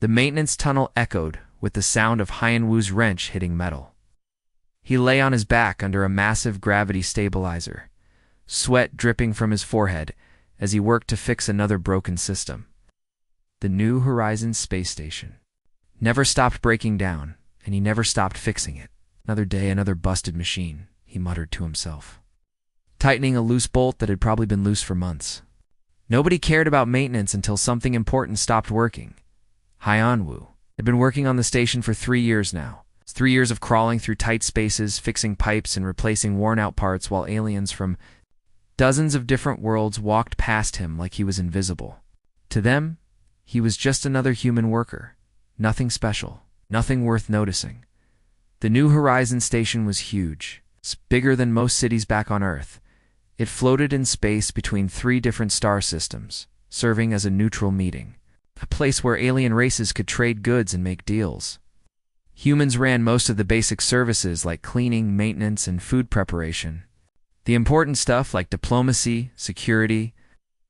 The maintenance tunnel echoed with the sound of Hyan-Wu's wrench hitting metal. He lay on his back under a massive gravity stabilizer, sweat dripping from his forehead as he worked to fix another broken system. The New Horizons space station never stopped breaking down, and he never stopped fixing it. Another day, another busted machine, he muttered to himself, tightening a loose bolt that had probably been loose for months. Nobody cared about maintenance until something important stopped working. Hyan-Wu had been working on the station for 3 years now. 3 years of crawling through tight spaces, fixing pipes and replacing worn-out parts while aliens from dozens of different worlds walked past him like he was invisible. To them, he was just another human worker. Nothing special, nothing worth noticing. The New Horizons station was huge. It's bigger than most cities back on Earth. It floated in space between 3 different star systems, serving as a neutral meeting, a place where alien races could trade goods and make deals. Humans ran most of the basic services like cleaning, maintenance, and food preparation. The important stuff like diplomacy, security,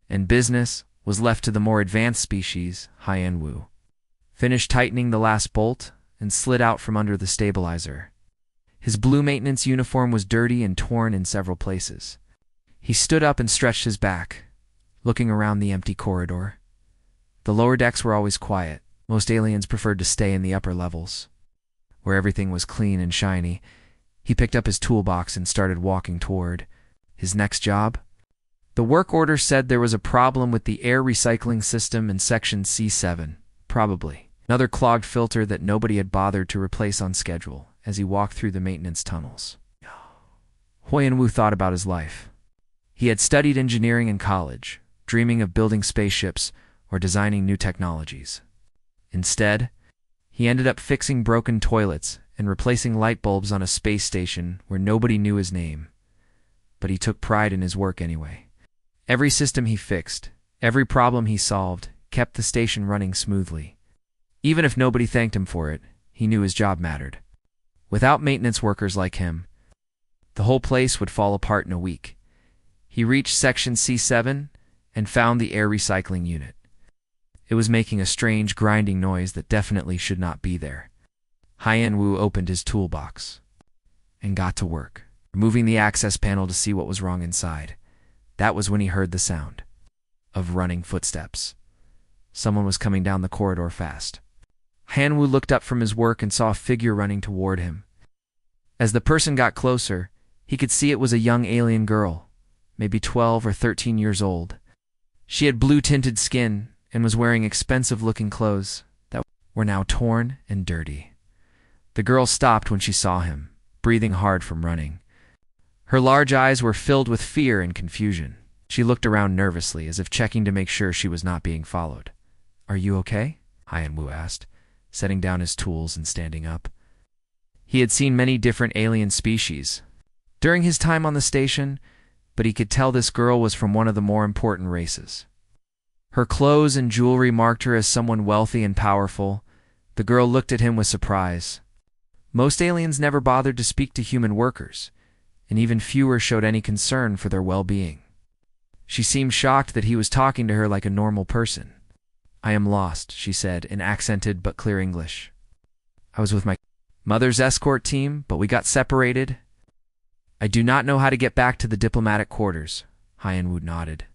and business was left to the more advanced species, Hyan-Wu. Finished tightening the last bolt and slid out from under the stabilizer. His blue maintenance uniform was dirty and torn in several places. He stood up and stretched his back, looking around the empty corridor. The lower decks were always quiet. Most aliens preferred to stay in the upper levels, where everything was clean and shiny. He picked up his toolbox and started walking toward his next job. The work order said there was a problem with the air recycling system in Section C7. Probably another clogged filter that nobody had bothered to replace on schedule as he walked through the maintenance tunnels. Hyan-Wu thought about his life. He had studied engineering in college, dreaming of building spaceships or designing new technologies. Instead, he ended up fixing broken toilets and replacing light bulbs on a space station where nobody knew his name. But he took pride in his work anyway. Every system he fixed, every problem he solved, kept the station running smoothly. Even if nobody thanked him for it, he knew his job mattered. Without maintenance workers like him, the whole place would fall apart in a week. He reached Section C7 and found the air recycling unit. It was making a strange grinding noise that definitely should not be there. Hyan-Wu opened his toolbox and got to work, removing the access panel to see what was wrong inside. That was when he heard the sound of running footsteps. Someone was coming down the corridor fast. Hyan-Wu looked up from his work and saw a figure running toward him. As the person got closer, he could see it was a young alien girl, maybe 12 or 13 years old. She had blue-tinted skin and was wearing expensive-looking clothes that were now torn and dirty. The girl stopped when she saw him, breathing hard from running. Her large eyes were filled with fear and confusion. She looked around nervously, as if checking to make sure she was not being followed. "Are you okay?" Hyan-Wu asked, setting down his tools and standing up. He had seen many different alien species during his time on the station, but he could tell this girl was from one of the more important races. Her clothes and jewelry marked her as someone wealthy and powerful. The girl looked at him with surprise. Most aliens never bothered to speak to human workers, and even fewer showed any concern for their well-being. She seemed shocked that he was talking to her like a normal person. "I am lost," she said in accented but clear English. "I was with my mother's escort team, but we got separated. I do not know how to get back to the diplomatic quarters." Hyan-Wu nodded.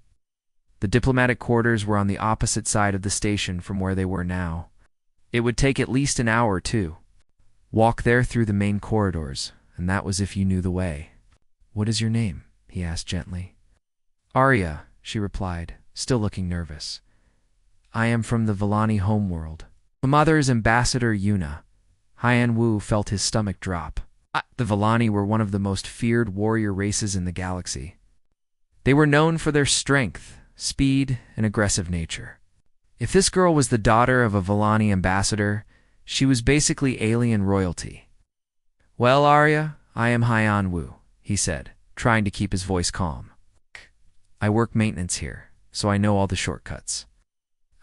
The diplomatic quarters were on the opposite side of the station from where they were now. It would take at least an hour or two. Walk there through the main corridors, and that was if you knew the way. "What is your name?" he asked gently. "Arya," she replied, still looking nervous. "I am from the Villani homeworld. My mother is Ambassador Yuna." Hyan-Wu felt his stomach drop. The Villani were one of the most feared warrior races in the galaxy. They were known for their strength, speed, and aggressive nature. If this girl was the daughter of a Villani ambassador, she was basically alien royalty. "Well, Arya, I am Hyan-Wu," he said, trying to keep his voice calm. "I work maintenance here, so I know all the shortcuts.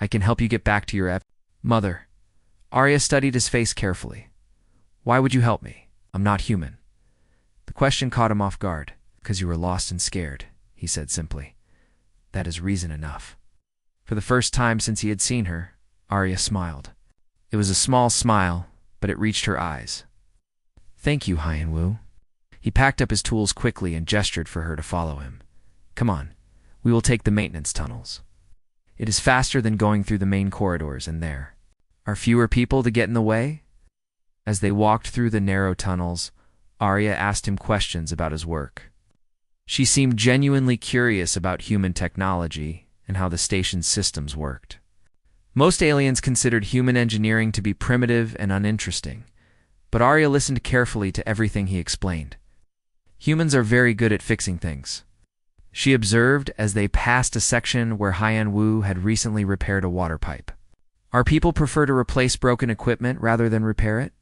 I can help you get back to your mother." Arya studied his face carefully. "Why would you help me? I'm not human." The question caught him off guard. "Because you were lost and scared," he said simply. "That is reason enough." For the first time since he had seen her, Arya smiled. It was a small smile, but it reached her eyes. "Thank you, Hyan-Woo." He packed up his tools quickly and gestured for her to follow him. "Come on, we will take the maintenance tunnels. It is faster than going through the main corridors, and there are fewer people to get in the way." As they walked through the narrow tunnels, Arya asked him questions about his work. She seemed genuinely curious about human technology and how the station's systems worked. Most aliens considered human engineering to be primitive and uninteresting, but Arya listened carefully to everything he explained. "Humans are very good at fixing things," she observed as they passed a section where Hyan-Woo had recently repaired a water pipe. "Our people prefer to replace broken equipment rather than repair it.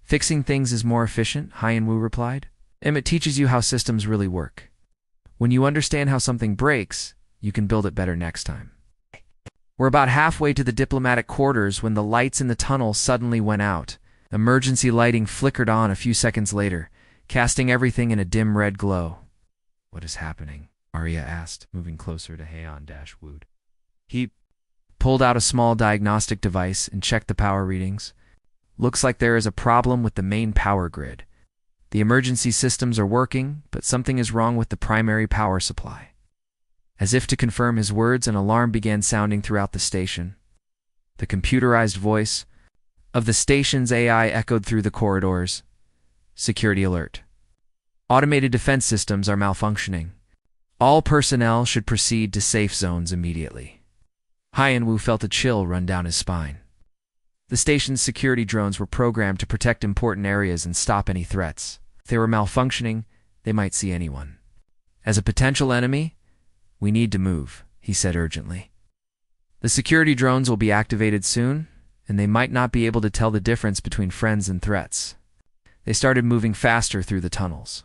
Fixing things is more efficient," Hyan-Woo replied. "And it teaches you how systems really work. When you understand how something breaks, you can build it better next time." We're about halfway to the diplomatic quarters when the lights in the tunnel suddenly went out. Emergency lighting flickered on a few seconds later, casting everything in a dim red glow. "What is happening?" Arya asked, moving closer to Hyan-Wood. He pulled out a small diagnostic device and checked the power readings. "Looks like there is a problem with the main power grid. The emergency systems are working, but something is wrong with the primary power supply." As if to confirm his words, an alarm began sounding throughout the station. The computerized voice of the station's AI echoed through the corridors. "Security alert. Automated defense systems are malfunctioning. All personnel should proceed to safe zones immediately." Hyan-Woo felt a chill run down his spine. The station's security drones were programmed to protect important areas and stop any threats. If they were malfunctioning, they might see anyone. "As a potential enemy, we need to move," he said urgently. "The security drones will be activated soon, and they might not be able to tell the difference between friends and threats." They started moving faster through the tunnels.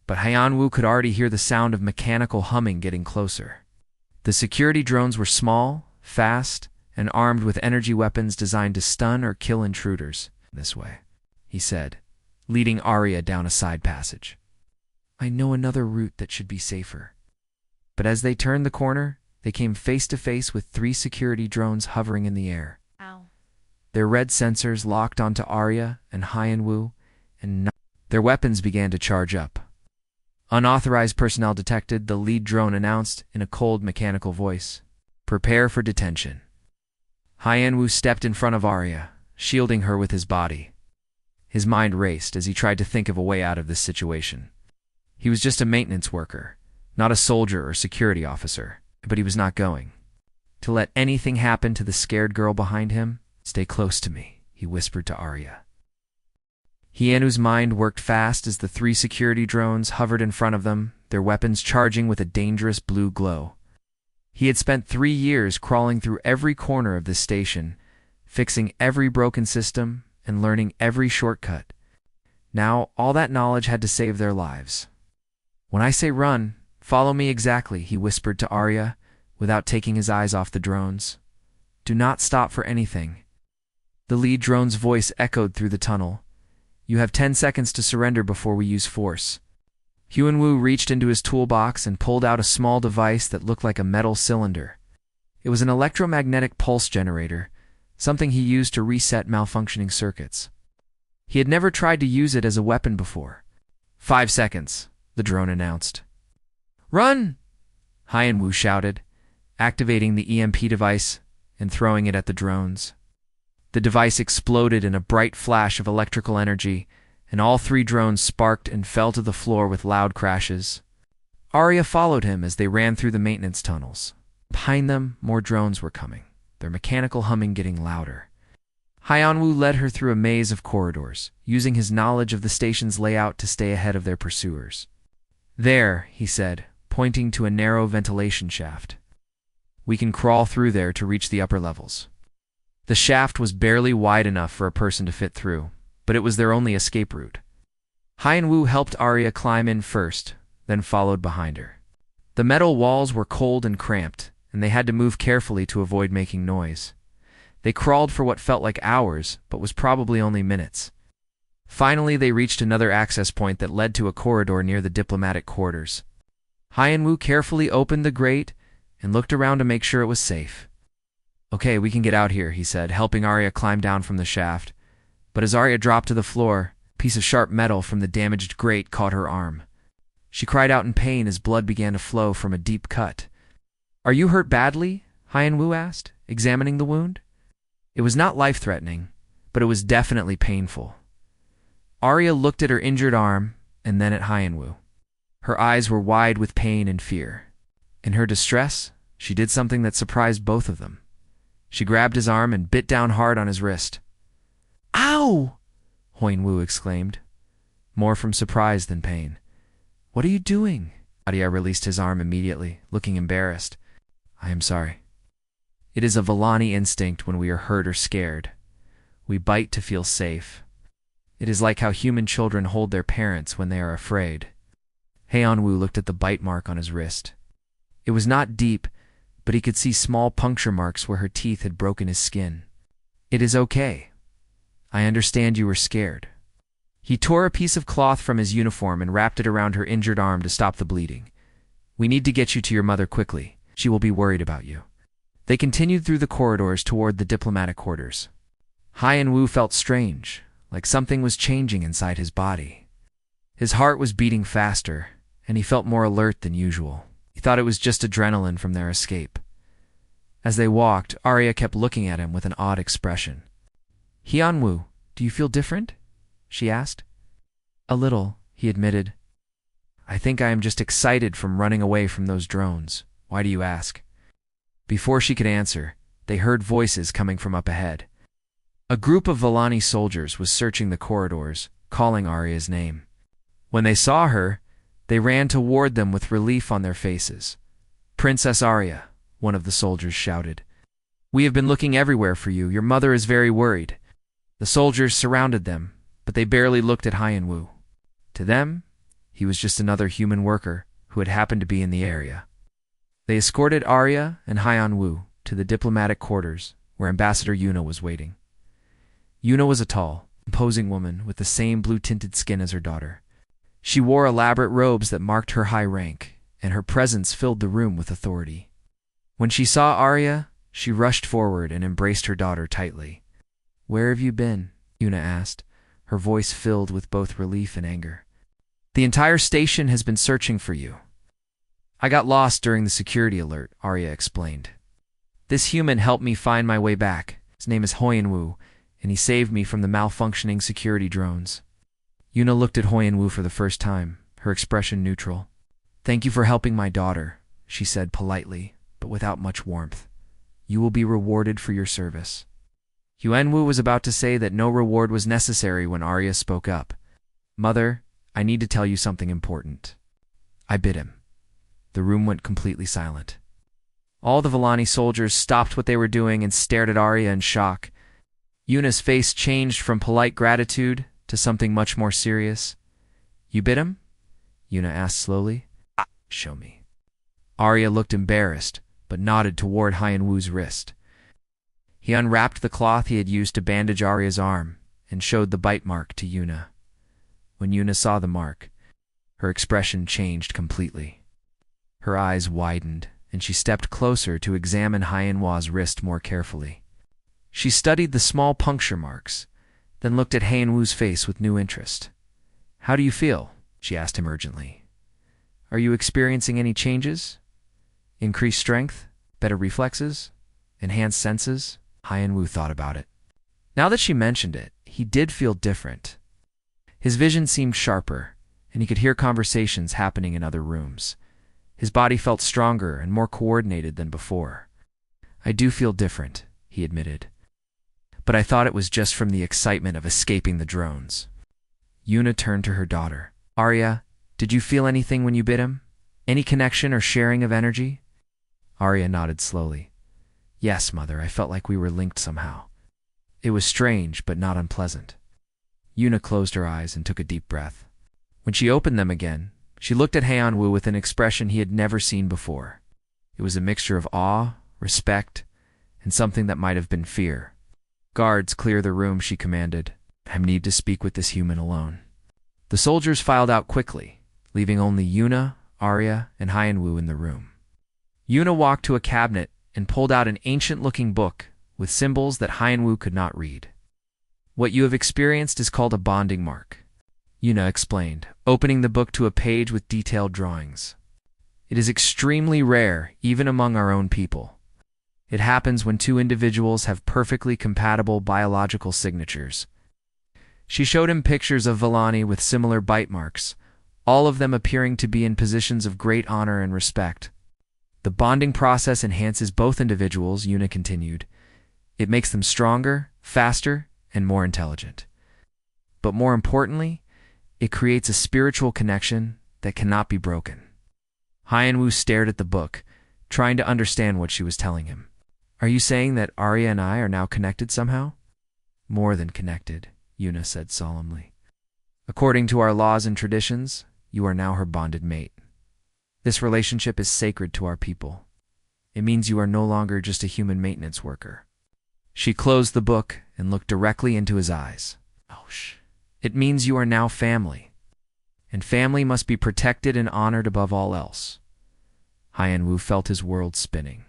But Hyan-Woo could already hear the sound of mechanical humming getting closer. The security drones were small, fast, and armed with energy weapons designed to stun or kill intruders. "This way," he said, leading Arya down a side passage. "I know another route that should be safer." But as they turned the corner, they came face to face with 3 security drones hovering in the air. Ow. Their red sensors locked onto Arya and Hyan-Woo, and their weapons began to charge up. "Unauthorized personnel detected," the lead drone announced in a cold mechanical voice. "Prepare for detention." Hyan-Woo stepped in front of Arya, shielding her with his body. His mind raced as he tried to think of a way out of this situation. He was just a maintenance worker, not a soldier or security officer, but he was not going to let anything happen to the scared girl behind him. "Stay close to me," he whispered to Arya. Hyan-Woo's mind worked fast as the 3 security drones hovered in front of them, their weapons charging with a dangerous blue glow. He had spent 3 years crawling through every corner of this station, fixing every broken system and learning every shortcut. Now, all that knowledge had to save their lives. "When I say run, follow me exactly," he whispered to Arya, without taking his eyes off the drones. "Do not stop for anything." The lead drone's voice echoed through the tunnel. "You have 10 seconds to surrender before we use force." Hyan-Woo reached into his toolbox and pulled out a small device that looked like a metal cylinder. It was an electromagnetic pulse generator, something he used to reset malfunctioning circuits. He had never tried to use it as a weapon before. 5 seconds, the drone announced. "Run!" Hyan-Woo shouted, activating the EMP device and throwing it at the drones. The device exploded in a bright flash of electrical energy, and all 3 drones sparked and fell to the floor with loud crashes. Arya followed him as they ran through the maintenance tunnels. Behind them, more drones were coming, their mechanical humming getting louder. Hyan-Woo led her through a maze of corridors, using his knowledge of the station's layout to stay ahead of their pursuers. "There," he said, pointing to a narrow ventilation shaft. "We can crawl through there to reach the upper levels." The shaft was barely wide enough for a person to fit through, but it was their only escape route. Hyan-Woo helped Arya climb in first, then followed behind her. The metal walls were cold and cramped, and they had to move carefully to avoid making noise. They crawled for what felt like hours, but was probably only minutes. Finally, they reached another access point that led to a corridor near the diplomatic quarters. Hyan-Woo carefully opened the grate and looked around to make sure it was safe. Okay, we can get out here, he said, helping Arya climb down from the shaft. But as Arya dropped to the floor, a piece of sharp metal from the damaged grate caught her arm. She cried out in pain as blood began to flow from a deep cut. Are you hurt badly? Hyan Wu asked, examining the wound. It was not life-threatening, but it was definitely painful. Arya looked at her injured arm and then at Hyan Wu. Her eyes were wide with pain and fear. In her distress, she did something that surprised both of them. She grabbed his arm and bit down hard on his wrist. Ow! Hyan Wu exclaimed, more from surprise than pain. What are you doing? Arya released his arm immediately, looking embarrassed. I am sorry. It is a Vellani instinct when we are hurt or scared. We bite to feel safe. It is like how human children hold their parents when they are afraid. Hyan Wu looked at the bite mark on his wrist. It was not deep, but he could see small puncture marks where her teeth had broken his skin. It is okay. I understand you were scared. He tore a piece of cloth from his uniform and wrapped it around her injured arm to stop the bleeding. We need to get you to your mother quickly. She will be worried about you. They continued through the corridors toward the diplomatic quarters. Hyan Wu felt strange, like something was changing inside his body. His heart was beating faster, and he felt more alert than usual. He thought it was just adrenaline from their escape. As they walked, Arya kept looking at him with an odd expression. Hyan Wu, do you feel different? She asked. A little, he admitted. I think I am just excited from running away from those drones. Why do you ask? Before she could answer, they heard voices coming from up ahead. A group of Vellani soldiers was searching the corridors, calling Arya's name. When they saw her, they ran toward them with relief on their faces. Princess Arya, one of the soldiers shouted. We have been looking everywhere for you. Your mother is very worried. The soldiers surrounded them, but they barely looked at Hyan Wu. To them, he was just another human worker who had happened to be in the area. They escorted Arya and Hyan Wu to the diplomatic quarters where Ambassador Yuna was waiting. Yuna was a tall, imposing woman with the same blue-tinted skin as her daughter. She wore elaborate robes that marked her high rank, and her presence filled the room with authority. When she saw Arya, she rushed forward and embraced her daughter tightly. Where have you been? Yuna asked, her voice filled with both relief and anger. The entire station has been searching for you. I got lost during the security alert, Arya explained. This human helped me find my way back. His name is Hyan Wu, and he saved me from the malfunctioning security drones. Yuna looked at Hyan Wu for the first time, her expression neutral. Thank you for helping my daughter, she said politely, but without much warmth. You will be rewarded for your service. Hyan Wu was about to say that no reward was necessary when Arya spoke up. Mother, I need to tell you something important. I bit him. The room went completely silent. All the Vellani soldiers stopped what they were doing and stared at Arya in shock. Yuna's face changed from polite gratitude to something much more serious. You bit him? Yuna asked slowly. Show me. Arya looked embarrassed, but nodded toward Hyan Wu's wrist. He unwrapped the cloth he had used to bandage Arya's arm and showed the bite mark to Yuna. When Yuna saw the mark, her expression changed completely. Her eyes widened, and she stepped closer to examine Hyan Wu's wrist more carefully. She studied the small puncture marks, then looked at Hyan Wu's face with new interest. How do you feel? She asked him urgently. Are you experiencing any changes? Increased strength? Better reflexes? Enhanced senses? Hyan Wu thought about it. Now that she mentioned it, he did feel different. His vision seemed sharper, and he could hear conversations happening in other rooms. His body felt stronger and more coordinated than before. I do feel different, he admitted. But I thought it was just from the excitement of escaping the drones. Yuna turned to her daughter. Arya, did you feel anything when you bit him? Any connection or sharing of energy? Arya nodded slowly. Yes, Mother, I felt like we were linked somehow. It was strange, but not unpleasant. Yuna closed her eyes and took a deep breath. When she opened them again, she looked at Hyan Wu with an expression he had never seen before. It was a mixture of awe, respect, and something that might have been fear. Guards, clear the room, she commanded. I need to speak with this human alone. The soldiers filed out quickly, leaving only Yuna, Arya, and Hyan Wu in the room. Yuna walked to a cabinet and pulled out an ancient-looking book with symbols that Hyenwu could not read. "What you have experienced is called a bonding mark," Yuna explained, opening the book to a page with detailed drawings. "It is extremely rare, even among our own people. It happens when two individuals have perfectly compatible biological signatures." She showed him pictures of Vellani with similar bite marks, all of them appearing to be in positions of great honor and respect. "The bonding process enhances both individuals," Yuna continued. "It makes them stronger, faster, and more intelligent. But more importantly, it creates a spiritual connection that cannot be broken." Hyenwu stared at the book, trying to understand what she was telling him. "Are you saying that Arya and I are now connected somehow?" "More than connected," Yuna said solemnly. "According to our laws and traditions, you are now her bonded mate. This relationship is sacred to our people. It means you are no longer just a human maintenance worker." She closed the book and looked directly into his eyes. "It means you are now family, and family must be protected and honored above all else." Hyenwu felt his world spinning.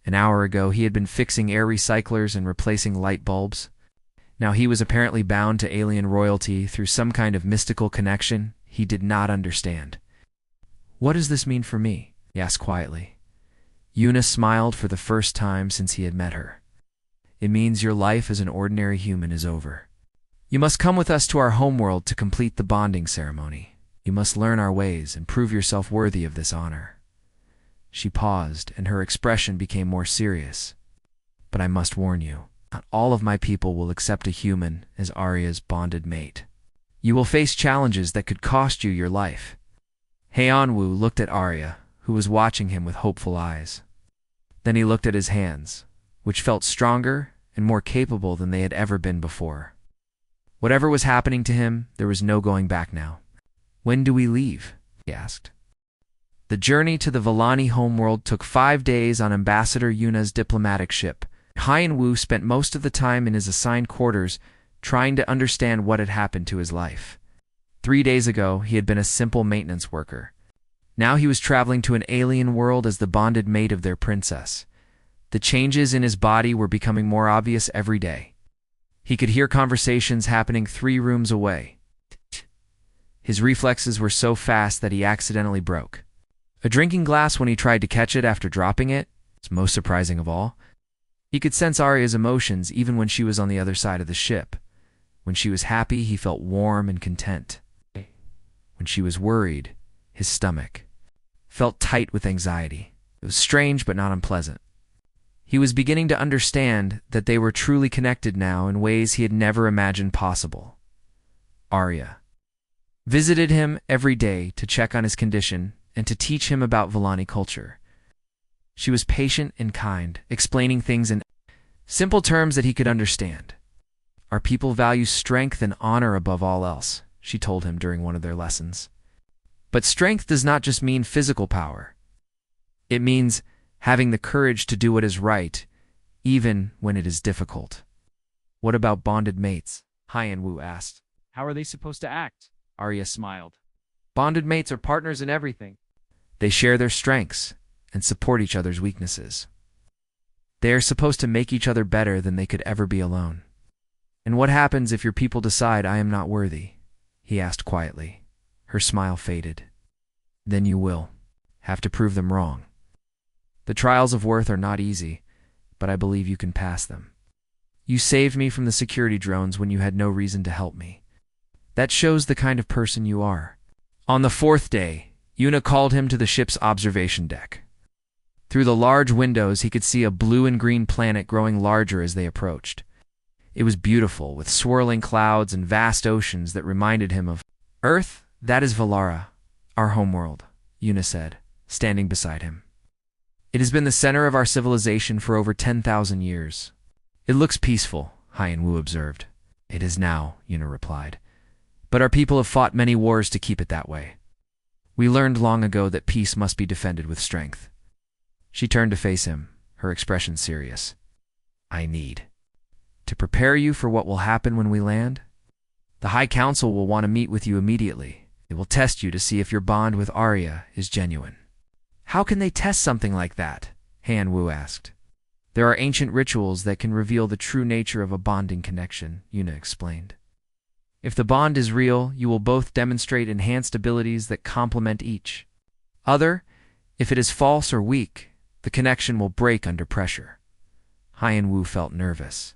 An hour ago, he had been fixing air recyclers and replacing light bulbs. Now he was apparently bound to alien royalty through some kind of mystical connection he did not understand. "What does this mean for me?" he asked quietly. Yuna smiled for the first time since he had met her. "It means your life as an ordinary human is over. You must come with us to our homeworld to complete the bonding ceremony. You must learn our ways and prove yourself worthy of this honor." She paused, and her expression became more serious. "But I must warn you, not all of my people will accept a human as Arya's bonded mate. You will face challenges that could cost you your life." Hyenwu looked at Arya, who was watching him with hopeful eyes. Then he looked at his hands, which felt stronger and more capable than they had ever been before. Whatever was happening to him, there was no going back now. "When do we leave?" he asked. The journey to the Vellani homeworld took 5 days on Ambassador Yuna's diplomatic ship. Hyenwu spent most of the time in his assigned quarters trying to understand what had happened to his life. 3 days ago, he had been a simple maintenance worker. Now he was traveling to an alien world as the bonded mate of their princess. The changes in his body were becoming more obvious every day. He could hear conversations happening 3 rooms away. His reflexes were so fast that he accidentally broke a drinking glass when he tried to catch it after dropping it. It's most surprising of all. He could sense Arya's emotions even when she was on the other side of the ship. When she was happy, he felt warm and content. When she was worried, his stomach felt tight with anxiety. It was strange but not unpleasant. He was beginning to understand that they were truly connected now in ways he had never imagined possible. Arya visited him every day to check on his condition and to teach him about Vellani culture. She was patient and kind, explaining things in simple terms that he could understand. "Our people value strength and honor above all else," she told him during one of their lessons. "But strength does not just mean physical power. It means having the courage to do what is right, even when it is difficult." "What about bonded mates?" Hyenwu asked. "How are they supposed to act?" Arya smiled. "Bonded mates are partners in everything. They share their strengths and support each other's weaknesses. They are supposed to make each other better than they could ever be alone." "And what happens if your people decide I am not worthy?" he asked quietly. Her smile faded. "Then you will have to prove them wrong. The trials of worth are not easy, but I believe you can pass them. You saved me from the security drones when you had no reason to help me. That shows the kind of person you are." On the 4th day, Yuna called him to the ship's observation deck. Through the large windows, he could see a blue and green planet growing larger as they approached. It was beautiful, with swirling clouds and vast oceans that reminded him of Earth. "That is Valara, our homeworld," Yuna said, standing beside him. "It has been the center of our civilization for over 10,000 years. It looks peaceful," Hyenwu observed. "It is now," Yuna replied. "But our people have fought many wars to keep it that way. We learned long ago that peace must be defended with strength." She turned to face him, her expression serious. "I need to prepare you for what will happen when we land. The High Council will want to meet with you immediately. They will test you to see if your bond with Arya is genuine." "How can they test something like that?" Han Wu asked. There are ancient rituals that can reveal the true nature of a bonding connection, Yuna explained. If the bond is real, you will both demonstrate enhanced abilities that complement each other. If it is false or weak, the connection will break under pressure. Han Wu felt nervous.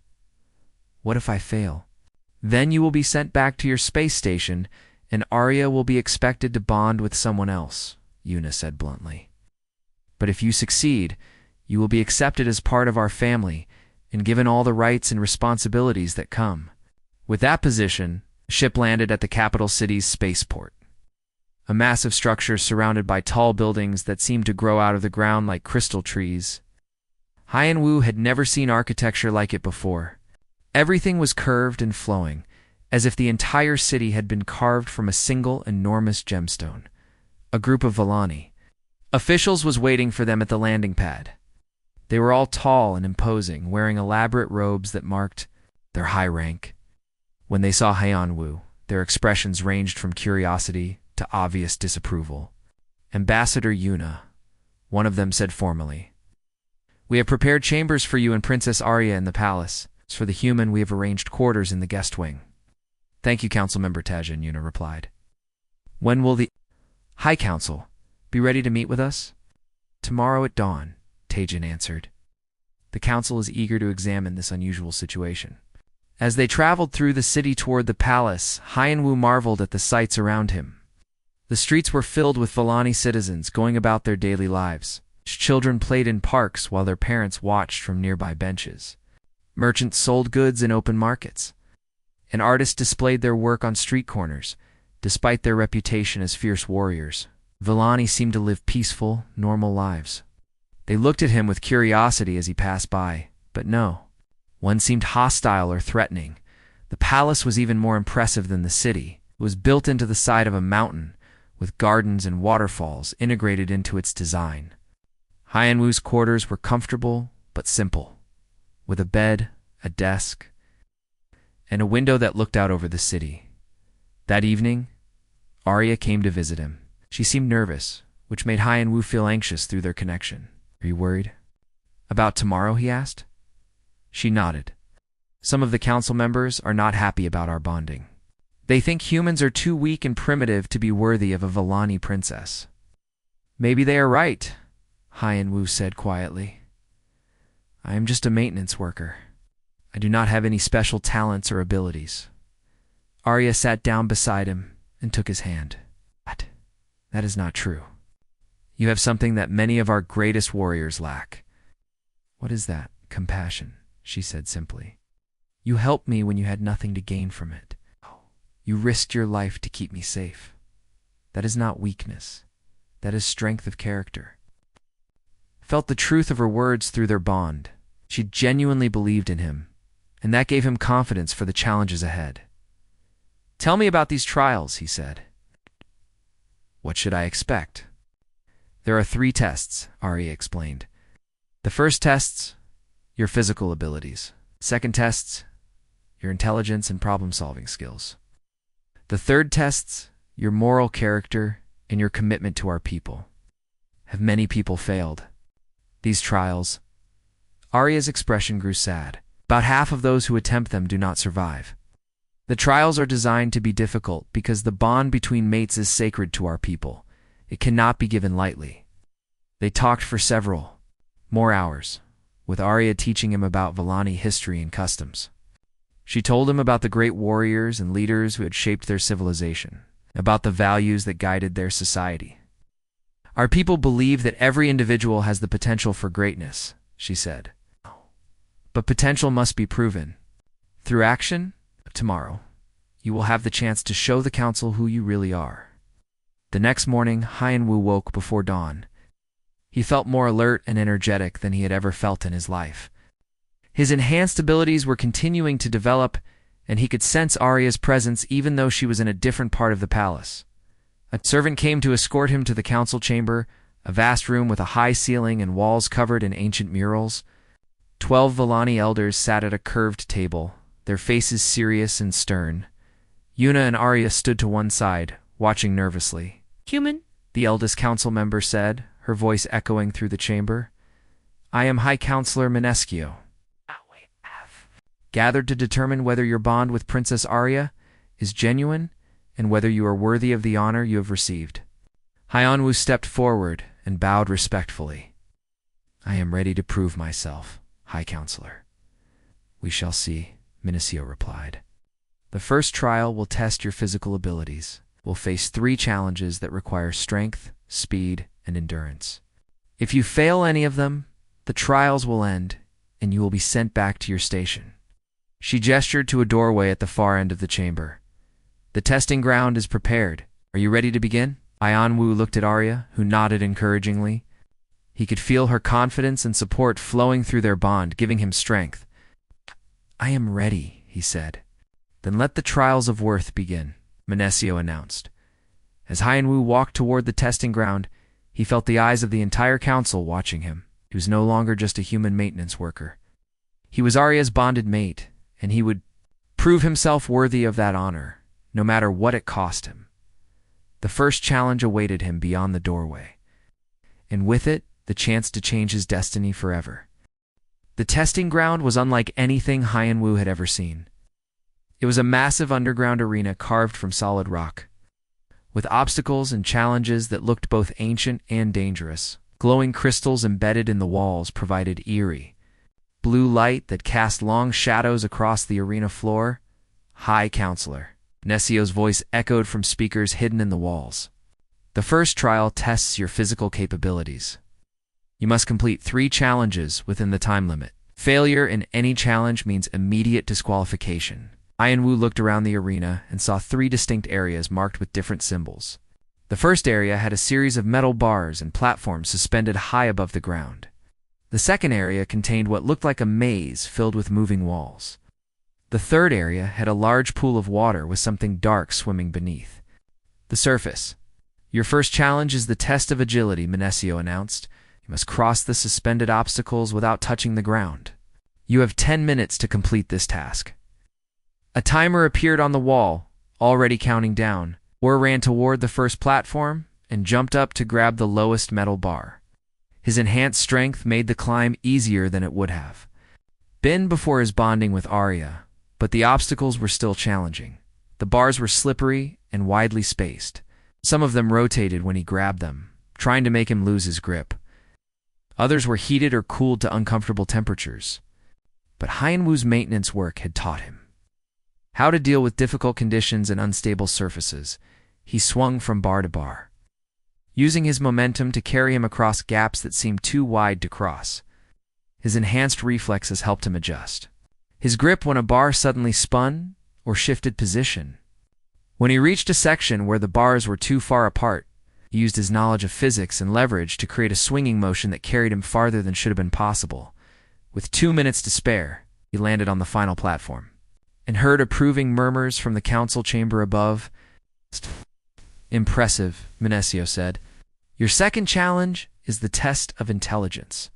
What if I fail? Then you will be sent back to your space station, and Arya will be expected to bond with someone else, Yuna said bluntly. But if you succeed, you will be accepted as part of our family and given all the rights and responsibilities that come. With that position, the ship landed at the capital city's spaceport. A massive structure surrounded by tall buildings that seemed to grow out of the ground like crystal trees. Han Wu had never seen architecture like it before. Everything was curved and flowing, as if the entire city had been carved from a single enormous gemstone. A group of Vellani officials was waiting for them at the landing pad. They were all tall and imposing, wearing elaborate robes that marked their high rank. When they saw Han Wu, their expressions ranged from curiosity to obvious disapproval. Ambassador Yuna, one of them said formally, "We have prepared chambers for you and Princess Arya in the palace. As for the human, we have arranged quarters in the guest wing." "Thank you, Councilmember Tajin," Yuna replied. "When will the High Council be ready to meet with us?" "Tomorrow at dawn," Tajin answered. The council is eager to examine this unusual situation. As they traveled through the city toward the palace, Han Wu marveled at the sights around him. The streets were filled with Vellani citizens going about their daily lives. Children played in parks while their parents watched from nearby benches. Merchants sold goods in open markets, and artists displayed their work on street corners. Despite their reputation as fierce warriors, Vellani seemed to live peaceful, normal lives. They looked at him with curiosity as he passed by, but no one seemed hostile or threatening. The palace was even more impressive than the city. It was built into the side of a mountain, with gardens and waterfalls integrated into its design. Han Wu's quarters were comfortable but simple, with a bed, a desk, and a window that looked out over the city. That evening, Arya came to visit him. She seemed nervous, which made Han Wu feel anxious through their connection. "Are you worried about tomorrow?" he asked. She nodded. "Some of the council members are not happy about our bonding. They think humans are too weak and primitive to be worthy of a Vellani princess." "Maybe they are right," Han Wu said quietly. "I am just a maintenance worker. I do not have any special talents or abilities." Arya sat down beside him and took his hand. "What? That is not true. You have something that many of our greatest warriors lack." "What is that?" "Compassion," she said simply. "You helped me when you had nothing to gain from it. You risked your life to keep me safe. That is not weakness. That is strength of character." Felt the truth of her words through their bond. She genuinely believed in him, and that gave him confidence for the challenges ahead. "Tell me about these trials," he said. "What should I expect?" "There are 3 tests," Arya explained. "The first tests your physical abilities. Second tests your intelligence and problem-solving skills. The third tests your moral character and your commitment to our people. Have many people failed these trials?" Arya's expression grew sad. "About half of those who attempt them do not survive. The trials are designed to be difficult because the bond between mates is sacred to our people. It cannot be given lightly." They talked for several more hours, with Arya teaching him about Vellani history and customs. She told him about the great warriors and leaders who had shaped their civilization, about the values that guided their society. "Our people believe that every individual has the potential for greatness," she said. "But potential must be proven through action. Tomorrow, you will have the chance to show the council who you really are." The next morning, Han Wu woke before dawn. He felt more alert and energetic than he had ever felt in his life. His enhanced abilities were continuing to develop, and he could sense Arya's presence even though she was in a different part of the palace. A servant came to escort him to the council chamber, a vast room with a high ceiling and walls covered in ancient murals. 12 Vellani elders sat at a curved table, their faces serious and stern. Yuna and Arya stood to one side, watching nervously. "Human?" the eldest council member said, her voice echoing through the chamber. I am High Counselor Minescio, gathered to determine whether your bond with Princess Arya is genuine and whether you are worthy of the honor you have received. Hyanwu stepped forward and bowed respectfully. I am ready to prove myself, High Counselor. We shall see, Minescio replied. The first trial will test your physical abilities. We'll face 3 challenges that require strength, speed, and endurance. If you fail any of them, the trials will end and you will be sent back to your station. She gestured to a doorway at the far end of the chamber. The testing ground is prepared. Are you ready to begin? Hyanwu looked at Arya, who nodded encouragingly. He could feel her confidence and support flowing through their bond, giving him strength. I am ready, he said. Then let the trials of worth begin, Minescio announced. As Hyanwu walked toward the testing ground, he felt the eyes of the entire council watching him. He was no longer just a human maintenance worker. He was Arya's bonded mate, and he would prove himself worthy of that honor, no matter what it cost him. The first challenge awaited him beyond the doorway, and with it, the chance to change his destiny forever. The testing ground was unlike anything Hyanwu had ever seen. It was a massive underground arena carved from solid rock, with obstacles and challenges that looked both ancient and dangerous. Glowing crystals embedded in the walls provided eerie, blue light that cast long shadows across the arena floor. High Counselor. Minescio's voice echoed from speakers hidden in the walls. The first trial tests your physical capabilities. You must complete 3 challenges within the time limit. Failure in any challenge means immediate disqualification. Hyanwu looked around the arena and saw 3 distinct areas marked with different symbols. The first area had a series of metal bars and platforms suspended high above the ground. The second area contained what looked like a maze filled with moving walls. The third area had a large pool of water with something dark swimming beneath. The surface. Your first challenge is the test of agility, Minescio announced. You must cross the suspended obstacles without touching the ground. You have 10 minutes to complete this task. A timer appeared on the wall, already counting down. Or ran toward the first platform and jumped up to grab the lowest metal bar. His enhanced strength made the climb easier than it would have been before his bonding with Arya, but the obstacles were still challenging. The bars were slippery and widely spaced. Some of them rotated when he grabbed them, trying to make him lose his grip. Others were heated or cooled to uncomfortable temperatures. But Hyanwu's maintenance work had taught him how to deal with difficult conditions and unstable surfaces. He swung from bar to bar, using his momentum to carry him across gaps that seemed too wide to cross. His enhanced reflexes helped him adjust his grip when a bar suddenly spun or shifted position. When he reached a section where the bars were too far apart, he used his knowledge of physics and leverage to create a swinging motion that carried him farther than should have been possible. With 2 minutes to spare, he landed on the final platform and heard approving murmurs from the council chamber above. Impressive, Minescio said. Your second challenge is the test of intelligence.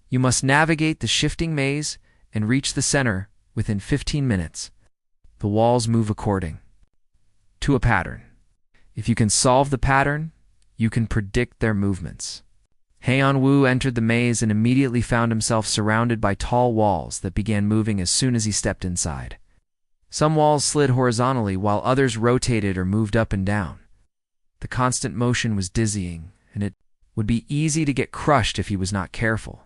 You must navigate the shifting maze and reach the center within 15 minutes. The walls move according to a pattern. If you can solve the pattern, you can predict their movements. Hyanwu entered the maze and immediately found himself surrounded by tall walls that began moving as soon as he stepped inside. Some walls slid horizontally while others rotated or moved up and down. The constant motion was dizzying, and it would be easy to get crushed if he was not careful.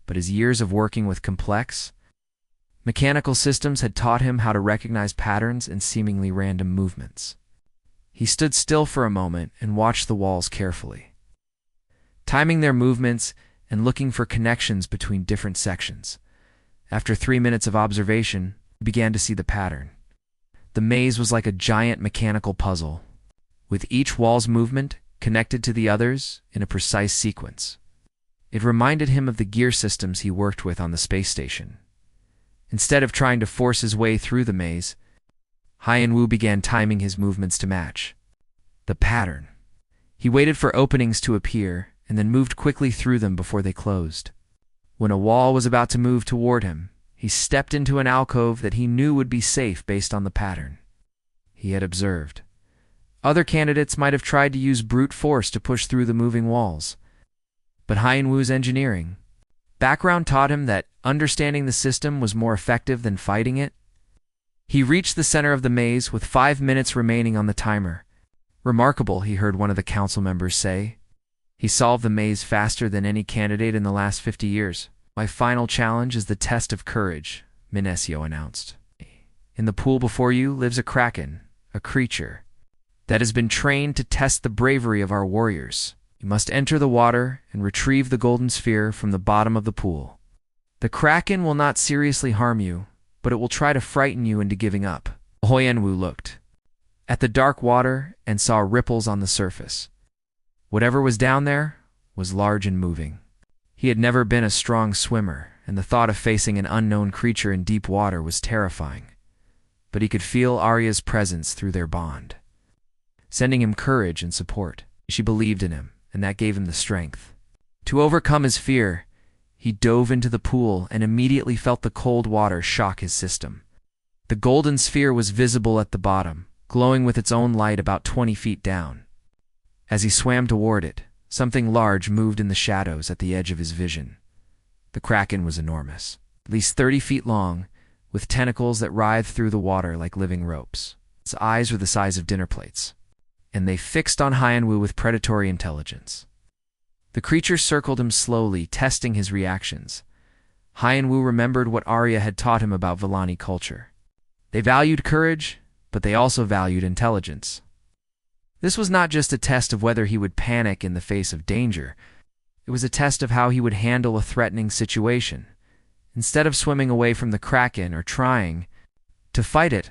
But his years of working with complex mechanical systems had taught him how to recognize patterns and seemingly random movements. He stood still for a moment and watched the walls carefully, timing their movements and looking for connections between different sections. After 3 minutes of observation, he began to see the pattern. The maze was like a giant mechanical puzzle, with each wall's movement connected to the others in a precise sequence. It reminded him of the gear systems he worked with on the space station. Instead of trying to force his way through the maze, Hyanwu began timing his movements to match the pattern. He waited for openings to appear and then moved quickly through them before they closed. When a wall was about to move toward him, he stepped into an alcove that he knew would be safe based on the pattern he had observed. Other candidates might have tried to use brute force to push through the moving walls, but Hyanwu's engineering Background taught him that understanding the system was more effective than fighting it. He reached the center of the maze with 5 minutes remaining on the timer. Remarkable, he heard one of the council members say. He solved the maze faster than any candidate in the last 50 years. My final challenge is the test of courage, Minesio announced. In the pool before you lives a kraken, a creature that has been trained to test the bravery of our warriors. You must enter the water and retrieve the golden sphere from the bottom of the pool. The kraken will not seriously harm you, but it will try to frighten you into giving up. Hoyenwu looked at the dark water and saw ripples on the surface. Whatever was down there was large and moving. He had never been a strong swimmer, and the thought of facing an unknown creature in deep water was terrifying. But he could feel Arya's presence through their bond, sending him courage and support. She believed in him, and that gave him the strength. To overcome his fear, he dove into the pool and immediately felt the cold water shock his system. The golden sphere was visible at the bottom, glowing with its own light about 20 feet down. As he swam toward it, something large moved in the shadows at the edge of his vision. The kraken was enormous, at least 30 feet long, with tentacles that writhed through the water like living ropes. Its eyes were the size of dinner plates, and they fixed on Hoyenwu with predatory intelligence. The creature circled him slowly, testing his reactions. Hoyenwu remembered what Arya had taught him about Vellani culture. They valued courage, but they also valued intelligence. This was not just a test of whether he would panic in the face of danger. It was a test of how he would handle a threatening situation. Instead of swimming away from the kraken or trying to fight it,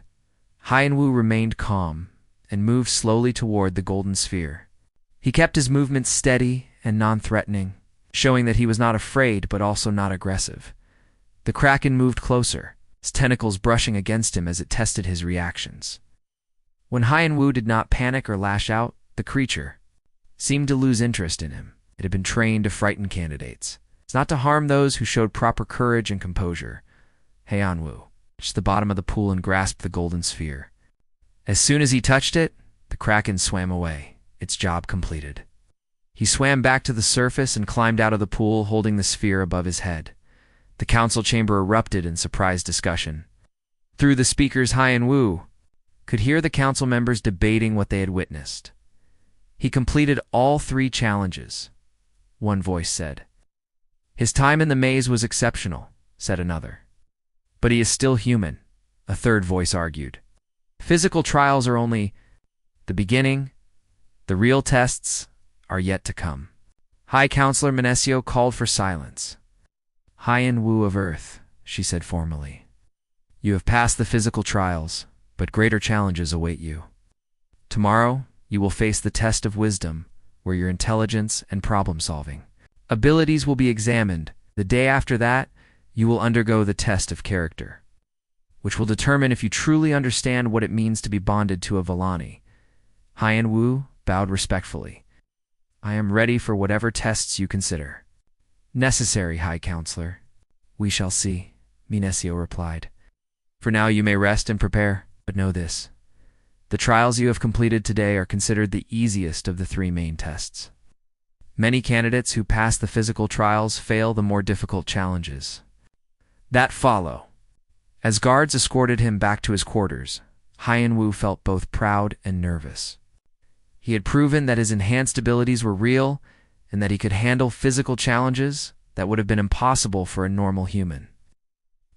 Hoyenwu remained calm and moved slowly toward the golden sphere. He kept his movements steady and non-threatening, showing that he was not afraid but also not aggressive. The kraken moved closer, its tentacles brushing against him as it tested his reactions. When Hoyenwu did not panic or lash out, the creature seemed to lose interest in him. It had been trained to frighten candidates. It's not to harm those who showed proper courage and composure. Hoyenwu reached the bottom of the pool and grasped the golden sphere. As soon as he touched it, the kraken swam away, its job completed. He swam back to the surface and climbed out of the pool, holding the sphere above his head. The council chamber erupted in surprised discussion. Through the speakers, Hoyenwu could hear the council members debating what they had witnessed. He completed all 3 challenges, one voice said. His time in the maze was exceptional, said another. But he is still human, a third voice argued. Physical trials are only the beginning. The real tests are yet to come. High Counselor Minesio called for silence. Hoyenwu of Earth, she said formally. You have passed the physical trials, but greater challenges await you. Tomorrow, you will face the test of wisdom, where your intelligence and problem-solving abilities will be examined. The day after that, you will undergo the test of character, which will determine if you truly understand what it means to be bonded to a Vellani. Hoyenwu bowed respectfully. I am ready for whatever tests you consider necessary, High Counselor. We shall see, Minesio replied. For now you may rest and prepare, but know this. The trials you have completed today are considered the easiest of the 3 main tests. Many candidates who pass the physical trials fail the more difficult challenges that follow. As guards escorted him back to his quarters, Hoyenwu felt both proud and nervous. He had proven that his enhanced abilities were real and that he could handle physical challenges that would have been impossible for a normal human.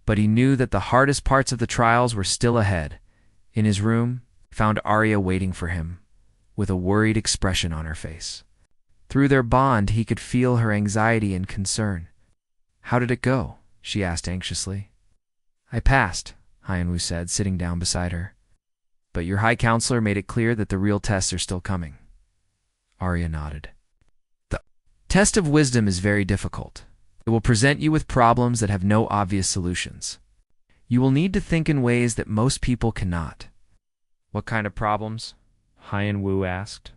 But he knew that the hardest parts of the trials were still ahead. In his room, he found Arya waiting for him, with a worried expression on her face. Through their bond, he could feel her anxiety and concern. How did it go? She asked anxiously. I passed, Hoyenwu said, sitting down beside her. But your High Counselor made it clear that the real tests are still coming. Arya nodded. The test of wisdom is very difficult. It will present you with problems that have no obvious solutions. You will need to think in ways that most people cannot. What kind of problems? Hoyenwu asked.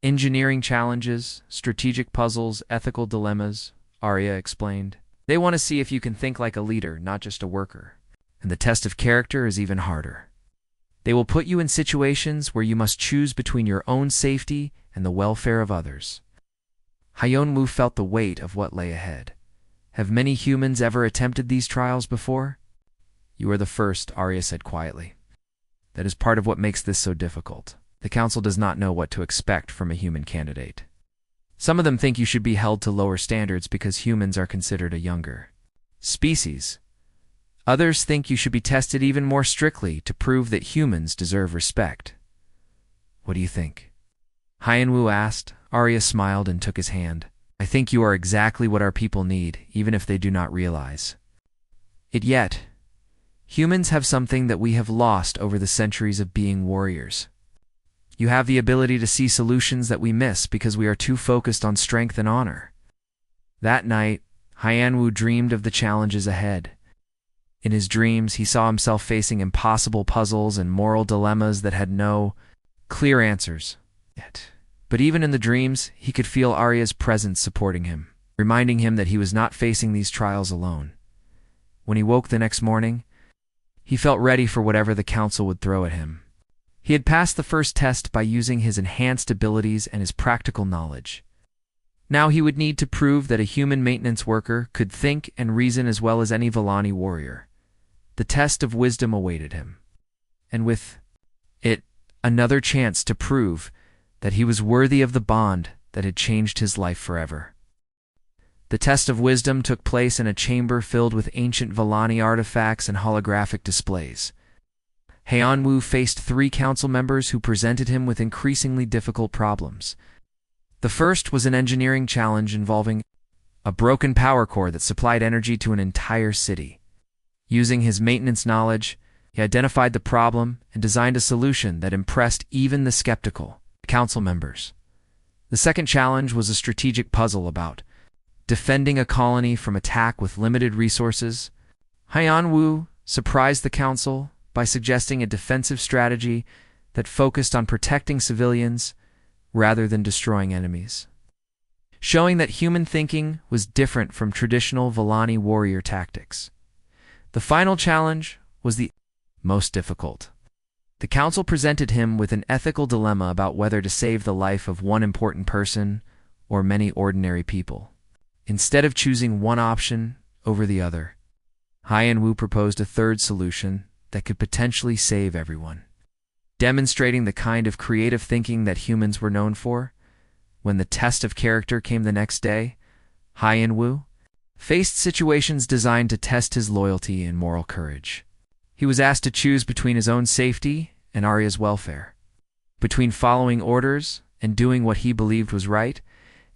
Engineering challenges, strategic puzzles, ethical dilemmas, Arya explained. They want to see if you can think like a leader, not just a worker. And the test of character is even harder. They will put you in situations where you must choose between your own safety and the welfare of others. Hoyenwu felt the weight of what lay ahead. Have many humans ever attempted these trials before? You are the first, Arya said quietly. That is part of what makes this so difficult. The Council does not know what to expect from a human candidate. Some of them think you should be held to lower standards because humans are considered a younger species. Others think you should be tested even more strictly to prove that humans deserve respect. What do you think? Hyanwu asked. Arya smiled and took his hand. I think you are exactly what our people need, even if they do not realize it yet. Humans have something that we have lost over the centuries of being warriors. You have the ability to see solutions that we miss because we are too focused on strength and honor. That night, Hyanwu dreamed of the challenges ahead. In his dreams, he saw himself facing impossible puzzles and moral dilemmas that had no clear answers yet. But even in the dreams, he could feel Arya's presence supporting him, reminding him that he was not facing these trials alone. When he woke the next morning, he felt ready for whatever the Council would throw at him. He had passed the first test by using his enhanced abilities and his practical knowledge. Now he would need to prove that a human maintenance worker could think and reason as well as any Vallani warrior. The test of wisdom awaited him, and with it, another chance to prove that he was worthy of the bond that had changed his life forever. The test of wisdom took place in a chamber filled with ancient Vallani artifacts and holographic displays. Hyanwu faced 3 council members who presented him with increasingly difficult problems. The first was an engineering challenge involving a broken power core that supplied energy to an entire city. Using his maintenance knowledge, he identified the problem and designed a solution that impressed even the skeptical council members. The second challenge was a strategic puzzle about defending a colony from attack with limited resources. Hyanwu surprised the council by suggesting a defensive strategy that focused on protecting civilians rather than destroying enemies, showing that human thinking was different from traditional Vallani warrior tactics. The final challenge was the most difficult. The council presented him with an ethical dilemma about whether to save the life of one important person or many ordinary people. Instead of choosing one option over the other, Hyanwu proposed a third solution that could potentially save everyone. Demonstrating the kind of creative thinking that humans were known for, when the test of character came the next day, Hyanwu faced situations designed to test his loyalty and moral courage. He was asked to choose between his own safety and Arya's welfare, between following orders and doing what he believed was right,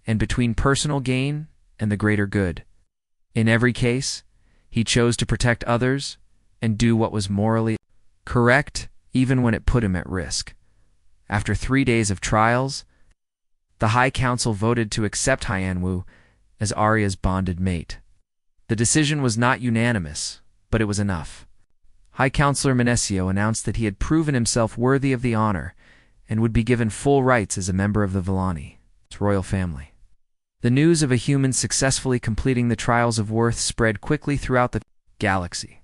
and between personal gain and the greater good. In every case, he chose to protect others and do what was morally correct, even when it put him at risk. After 3 days of trials, the High Council voted to accept Hyanwu as Arya's bonded mate. The decision was not unanimous, but it was enough. High Counselor Menesio announced that he had proven himself worthy of the honor and would be given full rights as a member of the Vallani, its royal family. The news of a human successfully completing the trials of worth spread quickly throughout the galaxy.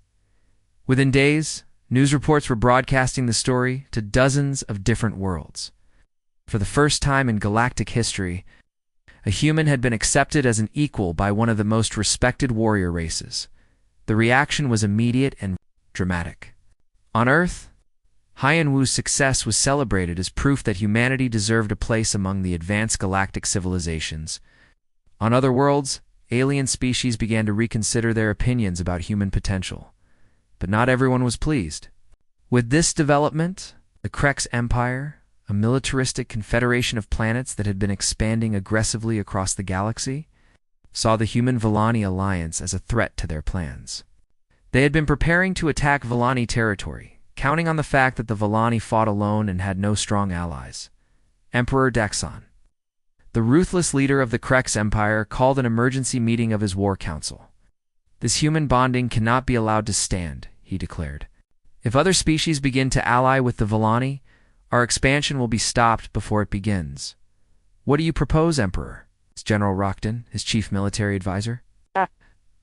Within days, news reports were broadcasting the story to dozens of different worlds. For the first time in galactic history, a human had been accepted as an equal by one of the most respected warrior races. The reaction was immediate and dramatic. On Earth, Hyanwu's success was celebrated as proof that humanity deserved a place among the advanced galactic civilizations. On other worlds, alien species began to reconsider their opinions about human potential. But not everyone was pleased. With this development, the Krex Empire, a militaristic confederation of planets that had been expanding aggressively across the galaxy, saw the Human-Vallani alliance as a threat to their plans. They had been preparing to attack Vallani territory, counting on the fact that the Vallani fought alone and had no strong allies. Emperor Dexon, the ruthless leader of the Krex Empire, called an emergency meeting of his war council. This human bonding cannot be allowed to stand, he declared. If other species begin to ally with the Vallani, our expansion will be stopped before it begins. What do you propose, Emperor? Asked General Rockton, his chief military advisor.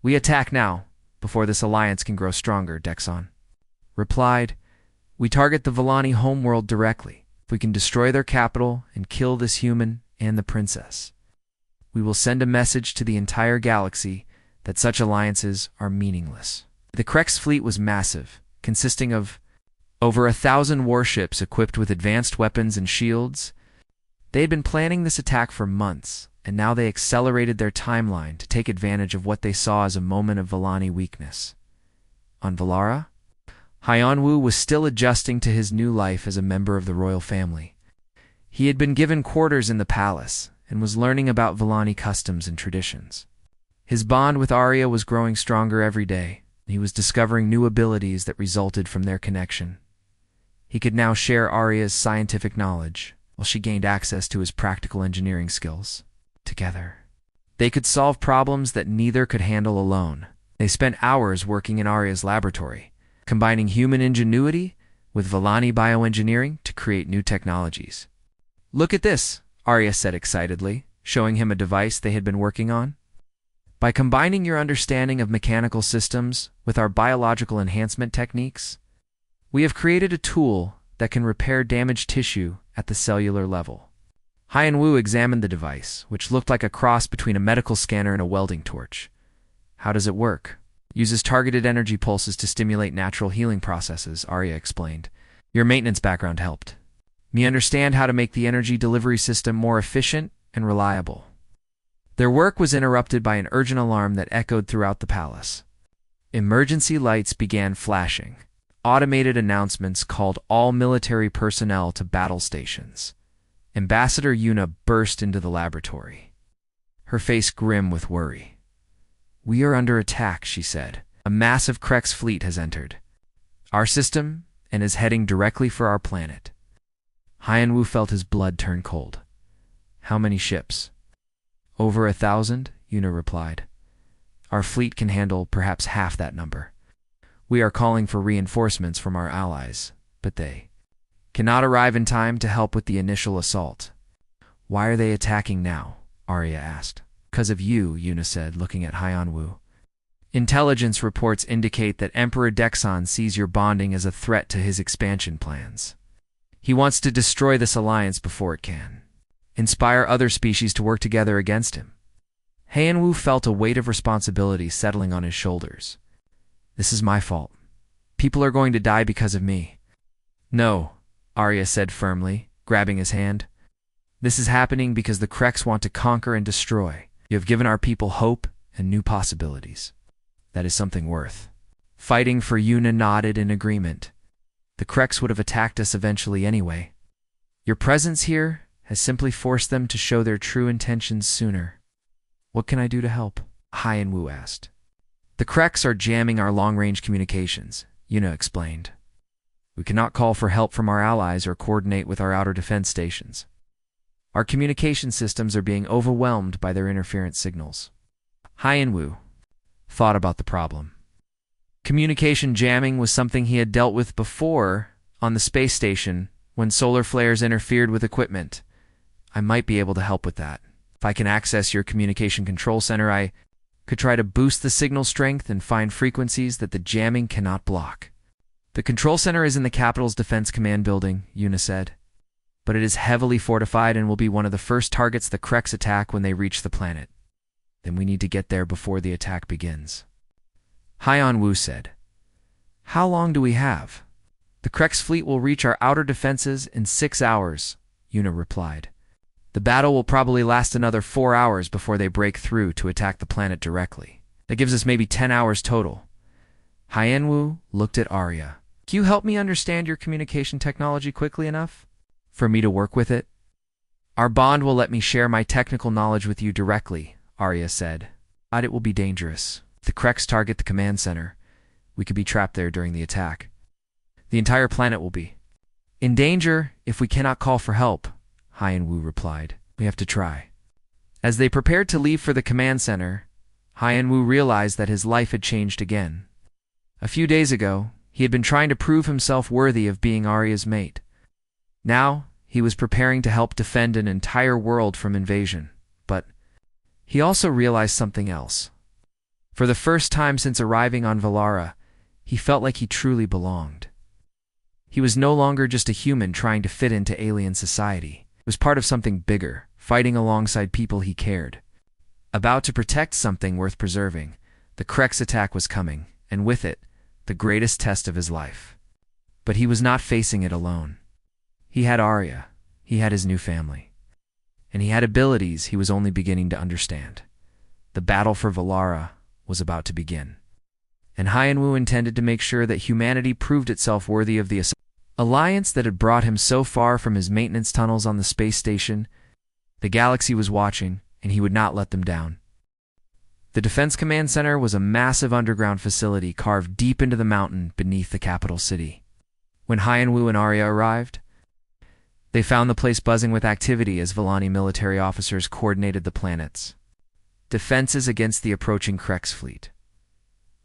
We attack now, before this alliance can grow stronger, Dexon replied. We target the Vallani homeworld directly. If we can destroy their capital and kill this human and the princess, we will send a message to the entire galaxy that such alliances are meaningless. The Krex fleet was massive, consisting of over 1,000 warships equipped with advanced weapons and shields. They had been planning this attack for months, and now they accelerated their timeline to take advantage of what they saw as a moment of Vellani weakness. On Valara, Hyanwu was still adjusting to his new life as a member of the royal family. He had been given quarters in the palace and was learning about Vellani customs and traditions. His bond with Arya was growing stronger every day. He was discovering new abilities that resulted from their connection. He could now share Arya's scientific knowledge, while she gained access to his practical engineering skills. Together, they could solve problems that neither could handle alone. They spent hours working in Arya's laboratory, combining human ingenuity with Vellani bioengineering to create new technologies. "Look at this," Arya said excitedly, showing him a device they had been working on. "By combining your understanding of mechanical systems with our biological enhancement techniques, we have created a tool that can repair damaged tissue at the cellular level." Hyanwu examined the device, which looked like a cross between a medical scanner and a welding torch. "How does it work?" "Uses targeted energy pulses to stimulate natural healing processes," Arya explained. "Your maintenance background helped me understand how to make the energy delivery system more efficient and reliable." Their work was interrupted by an urgent alarm that echoed throughout the palace. Emergency lights began flashing. Automated announcements called all military personnel to battle stations. Ambassador Yuna burst into the laboratory, her face grim with worry. "We are under attack," she said. "A massive Krex fleet has entered our system and is heading directly for our planet." Hyanwu felt his blood turn cold. "How many ships?" "Over 1,000, Yuna replied. "Our fleet can handle perhaps half that number. We are calling for reinforcements from our allies, but they cannot arrive in time to help with the initial assault." "Why are they attacking now?" Arya asked. "Because of you," Yuna said, looking at Hyanwu. "Intelligence reports indicate that Emperor Dexon sees your bonding as a threat to his expansion plans. He wants to destroy this alliance before it can inspire other species to work together against him." Hyanwu felt a weight of responsibility settling on his shoulders. "This is my fault. People are going to die because of me." "No," Arya said firmly, grabbing his hand. "This is happening because the Krex want to conquer and destroy. You have given our people hope and new possibilities. That is something worth fighting for." Yuna nodded in agreement. "The Krex would have attacked us eventually anyway. Your presence here has simply forced them to show their true intentions sooner." "What can I do to help?" Hyanwu asked. "The Krex are jamming our long-range communications," Yuna explained. "We cannot call for help from our allies or coordinate with our outer defense stations. Our communication systems are being overwhelmed by their interference signals." Hyanwu thought about the problem. Communication jamming was something he had dealt with before on the space station when solar flares interfered with equipment. "I might be able to help with that. If I can access your communication control center, I could try to boost the signal strength and find frequencies that the jamming cannot block." "The control center is in the capital's defense command building," Yuna said. "But it is heavily fortified and will be one of the first targets the Krex attack when they reach the planet. Then we need to get there before the attack begins." Hyanwu said. "How long do we have?" "The Krex fleet will reach our outer defenses in 6 hours, Yuna replied. "The battle will probably last another 4 hours before they break through to attack the planet directly. That gives us maybe 10 hours total." Hyanwu looked at Arya. "Can you help me understand your communication technology quickly enough for me to work with it?" "Our bond will let me share my technical knowledge with you directly," Arya said. "But it will be dangerous. If the Krex target the command center, we could be trapped there during the attack. The entire planet will be in danger if we cannot call for help," Hyanwu replied. "We have to try." As they prepared to leave for the command center, Hyanwu realized that his life had changed again. A few days ago, he had been trying to prove himself worthy of being Arya's mate. Now, he was preparing to help defend an entire world from invasion. But he also realized something else. For the first time since arriving on Valara, he felt like he truly belonged. He was no longer just a human trying to fit into alien society. He was part of something bigger, fighting alongside people he cared, about to protect something worth preserving. The Krex attack was coming, and with it, the greatest test of his life. But he was not facing it alone. He had Arya, he had his new family, and he had abilities he was only beginning to understand. The battle for Valara was about to begin, and Hyanwu intended to make sure that humanity proved itself worthy of the alliance that had brought him so far from his maintenance tunnels on the space station. The galaxy was watching, and he would not let them down. The Defense Command Center was a massive underground facility carved deep into the mountain beneath the capital city. When Hyanwu and Arya arrived, they found the place buzzing with activity as Vallani military officers coordinated the planet's defenses against the approaching Krex fleet.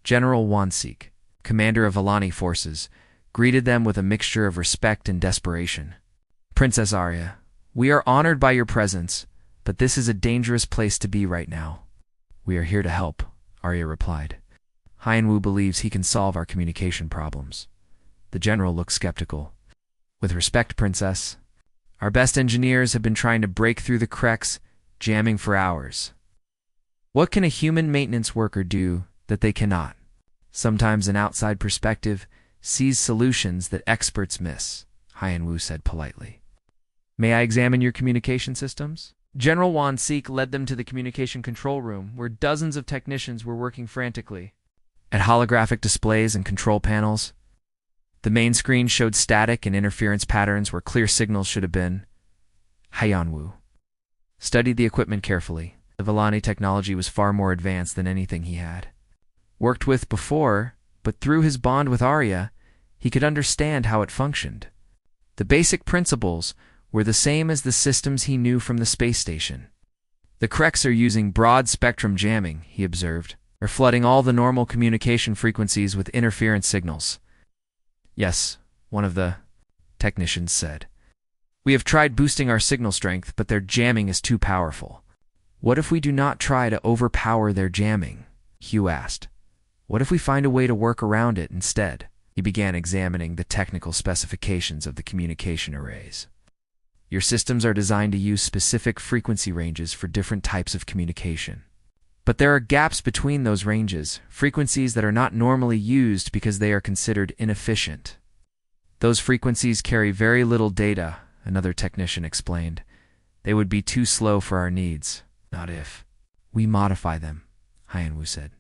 General Wansik, commander of Vallani forces, greeted them with a mixture of respect and desperation. "Princess Arya, we are honored by your presence, but this is a dangerous place to be right now." "We are here to help," Arya replied. "Hyanwu believes he can solve our communication problems." The general looked skeptical. "With respect, Princess, our best engineers have been trying to break through the Krex, jamming for hours. What can a human maintenance worker do that they cannot? Sometimes an outside perspective sees solutions that experts miss," Hyanwu said politely. "May I examine your communication systems?" General Wansik led them to the communication control room, where dozens of technicians were working frantically at holographic displays and control panels. The main screen showed static and interference patterns where clear signals should have been. Hyanwu studied the equipment carefully. The Vallani technology was far more advanced than anything he had worked with before, but through his bond with Arya, he could understand how it functioned. The basic principles were the same as the systems he knew from the space station. "The Krex are using broad-spectrum jamming," he observed. "They're flooding all the normal communication frequencies with interference signals." "Yes," one of the technicians said. "We have tried boosting our signal strength, but their jamming is too powerful." "What if we do not try to overpower their jamming?" Hugh asked. "What if we find a way to work around it instead?" He began examining the technical specifications of the communication arrays. "Your systems are designed to use specific frequency ranges for different types of communication. But there are gaps between those ranges, frequencies that are not normally used because they are considered inefficient. Those frequencies carry very little data," another technician explained. "They would be too slow for our needs." "Not if we modify them," Hyanwu said.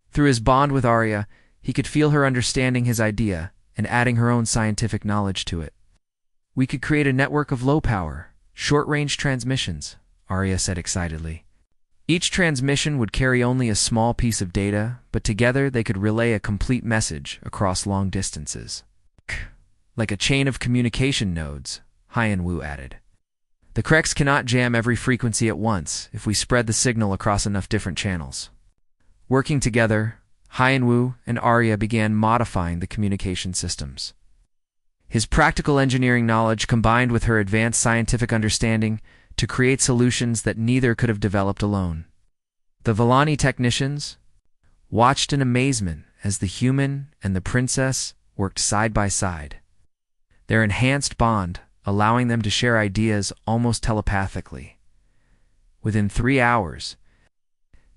Through his bond with Arya, he could feel her understanding his idea and adding her own scientific knowledge to it. "We could create a network of low-power, short-range transmissions," Arya said excitedly. "Each transmission would carry only a small piece of data, but together they could relay a complete message across long distances. Like a chain of communication nodes," Hyanwu added. "The Krex cannot jam every frequency at once if we spread the signal across enough different channels." Working together, Hyanwu and Arya began modifying the communication systems. His practical engineering knowledge combined with her advanced scientific understanding to create solutions that neither could have developed alone. The Vallani technicians watched in amazement as the human and the princess worked side by side, their enhanced bond allowing them to share ideas almost telepathically. Within 3 hours,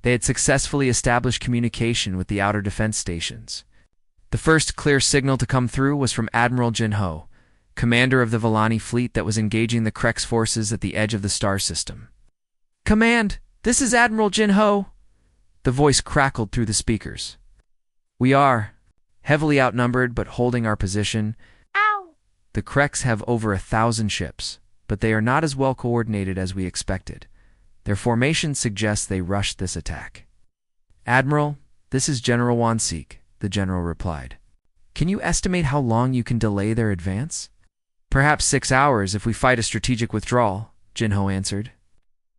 they had successfully established communication with the outer defense stations. The first clear signal to come through was from Admiral Jinho, commander of the Vallani fleet that was engaging the Krex forces at the edge of the star system. "Command, this is Admiral Jinho." The voice crackled through the speakers. "We are heavily outnumbered but holding our position. The Krex have over 1,000 ships, but they are not as well coordinated as we expected. Their formation suggests they rushed this attack." "Admiral, this is General Wansik," the general replied. "Can you estimate how long you can delay their advance?" "Perhaps 6 hours if we fight a strategic withdrawal," Jinho answered.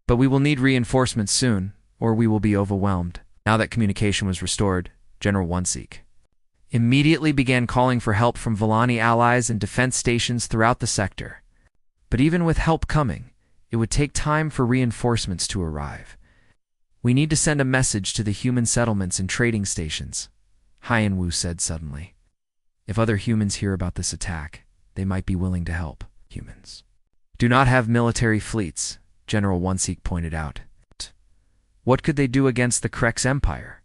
"But we will need reinforcements soon, or we will be overwhelmed." Now that communication was restored, General Wansik immediately began calling for help from Vallani allies and defense stations throughout the sector. But even with help coming, it would take time for reinforcements to arrive. "We need to send a message to the human settlements and trading stations," Hyanwu said suddenly. "If other humans hear about this attack, they might be willing to help." "Humans do not have military fleets," General Wansik pointed out. "What could they do against the Krex Empire?"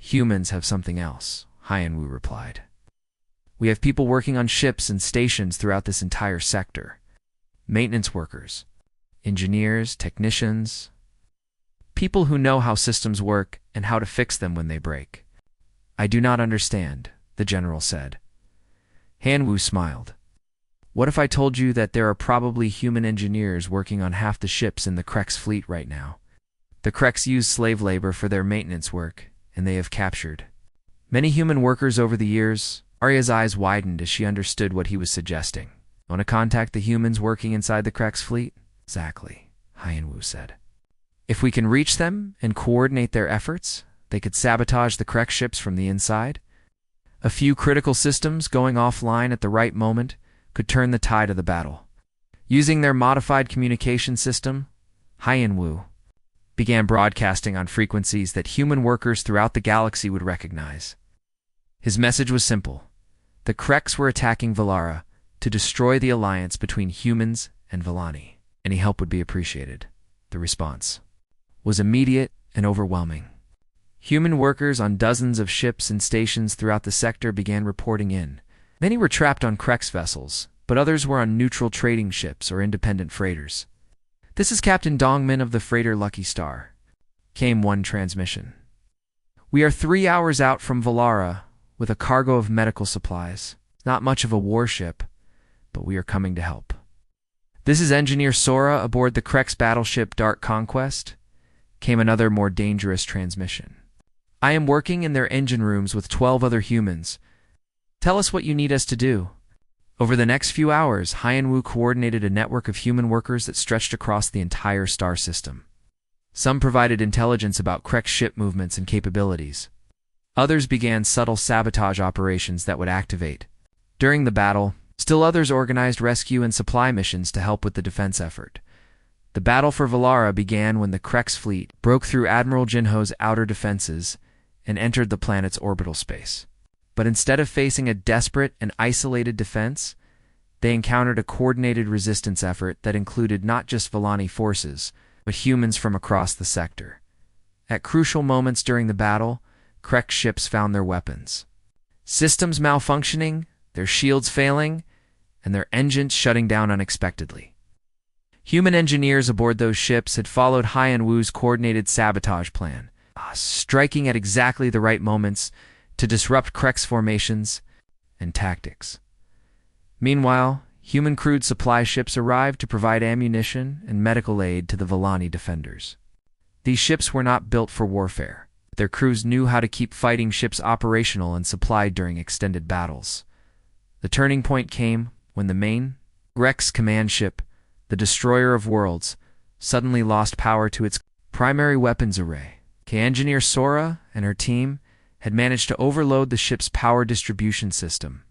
Humans have something else, Hyan-Wu replied. We have people working on ships and stations throughout this entire sector. Maintenance workers, engineers, technicians, people who know how systems work and how to fix them when they break. I do not understand, the general said. Han-Wu smiled. What if I told you that there are probably human engineers working on half the ships in the Krex fleet right now? The Krex use slave labor for their maintenance work, and they have captured many human workers over the years. Arya's eyes widened as she understood what he was suggesting. Want to contact the humans working inside the Krex fleet? Exactly, Hyan-Wu said. If we can reach them and coordinate their efforts, they could sabotage the Krex ships from the inside. A few critical systems going offline at the right moment could turn the tide of the battle. Using their modified communication system, Hyan-Wu began broadcasting on frequencies that human workers throughout the galaxy would recognize. His message was simple. The Krex were attacking Valara to destroy the alliance between humans and Villani. Any help would be appreciated. The response was immediate and overwhelming. Human workers on dozens of ships and stations throughout the sector began reporting in. Many were trapped on Krex vessels, but others were on neutral trading ships or independent freighters. This is Captain Dongmin of the freighter Lucky Star, came one transmission. We are 3 hours out from Valara with a cargo of medical supplies. Not much of a warship, but we are coming to help. This is Engineer Sora aboard the Krex battleship Dark Conquest, came another more dangerous transmission. I am working in their engine rooms with 12 other humans. Tell us what you need us to do. Over the next few hours, Hyan-Wu coordinated a network of human workers that stretched across the entire star system. Some provided intelligence about Krex ship movements and capabilities. Others began subtle sabotage operations that would activate during the battle. Still others organized rescue and supply missions to help with the defense effort. The battle for Valara began when the Krex fleet broke through Admiral Jinho's outer defenses and entered the planet's orbital space. But instead of facing a desperate and isolated defense, they encountered a coordinated resistance effort that included not just Villani forces, but humans from across the sector. At crucial moments during the battle, Krex ships found their weapons. Systems malfunctioning, their shields failing, and their engines shutting down unexpectedly. Human engineers aboard those ships had followed Hyan-Wu's coordinated sabotage plan, striking at exactly the right moments to disrupt Krex formations and tactics. Meanwhile, human-crewed supply ships arrived to provide ammunition and medical aid to the Villani defenders. These ships were not built for warfare. Their crews knew how to keep fighting ships operational and supplied during extended battles. The turning point came when the main Rex command ship, the Destroyer of Worlds, suddenly lost power to its primary weapons array. Engineer Sora and her team had managed to overload the ship's power distribution system,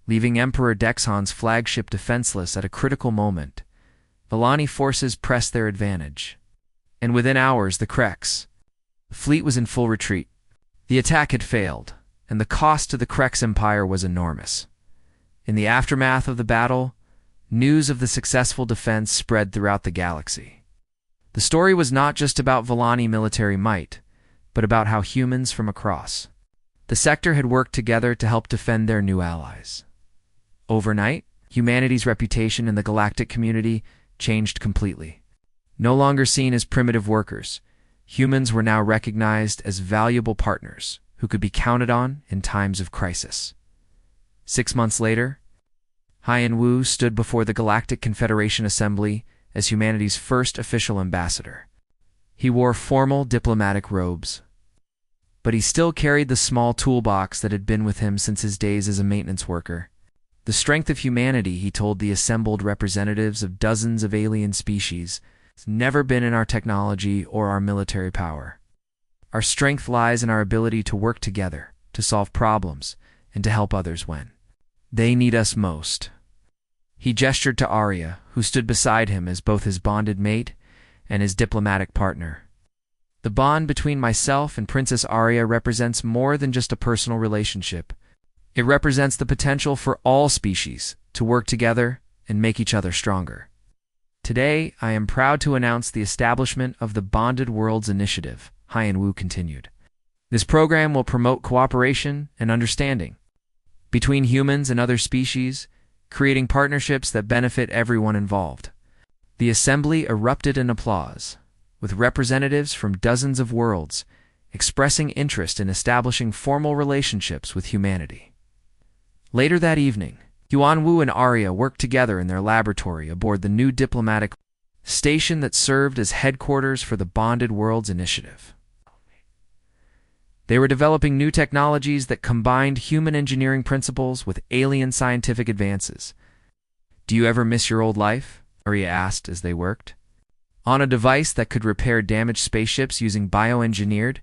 leaving Emperor Dexon's flagship defenseless at a critical moment. Villani forces pressed their advantage, and within hours the Krex fleet was in full retreat. The attack had failed, and the cost to the Krex Empire was enormous. In the aftermath of the battle, news of the successful defense spread throughout the galaxy. The story was not just about Villani military might, but about how humans from across the sector had worked together to help defend their new allies. Overnight, humanity's reputation in the galactic community changed completely. No longer seen as primitive workers, humans were now recognized as valuable partners who could be counted on in times of crisis. 6 months later, Hyan-Wu stood before the Galactic Confederation Assembly as humanity's first official ambassador. He wore formal diplomatic robes, but he still carried the small toolbox that had been with him since his days as a maintenance worker. The strength of humanity, he told the assembled representatives of dozens of alien species, has never been in our technology or our military power. Our strength lies in our ability to work together, to solve problems, and to help others when they need us most. He gestured to Arya, who stood beside him as both his bonded mate and his diplomatic partner. The bond between myself and Princess Arya represents more than just a personal relationship. It represents the potential for all species to work together and make each other stronger. Today, I am proud to announce the establishment of the Bonded Worlds Initiative, Hyan-Wu continued. This program will promote cooperation and understanding between humans and other species, creating partnerships that benefit everyone involved. The assembly erupted in applause, with representatives from dozens of worlds expressing interest in establishing formal relationships with humanity. Later that evening, Yuanwu and Arya worked together in their laboratory aboard the new diplomatic station that served as headquarters for the Bonded Worlds Initiative. They were developing new technologies that combined human engineering principles with alien scientific advances. "Do you ever miss your old life?" Arya asked as they worked. On a device that could repair damaged spaceships using bioengineered,